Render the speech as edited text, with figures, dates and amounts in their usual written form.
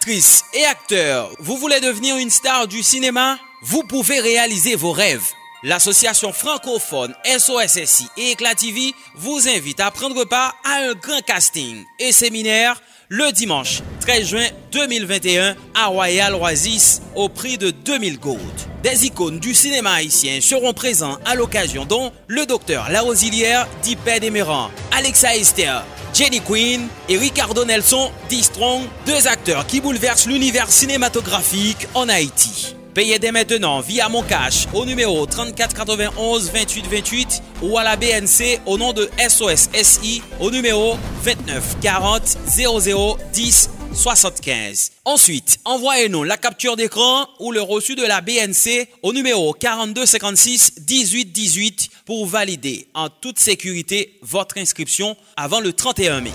Actrice et acteur, vous voulez devenir une star du cinéma? Vous pouvez réaliser vos rêves. L'association francophone SOSSI et Éclat TV vous invite à prendre part à un grand casting et séminaire le dimanche 13 juin 2021 à Royal Oasis au prix de 2000 gold. Des icônes du cinéma haïtien seront présents à l'occasion, dont le docteur Larosilière, Dipé Deméran, Alexa Esther, Jenny Quinn et Ricardo Nelson, D-Strong, deux acteurs qui bouleversent l'univers cinématographique en Haïti. Payez dès maintenant via mon cash au numéro 34 91 28 28 ou à la BNC au nom de SOSSI au numéro 29 40 00 10 75. Ensuite, envoyez-nous la capture d'écran ou le reçu de la BNC au numéro 42 56 18 18 pour valider en toute sécurité votre inscription avant le 31 mai.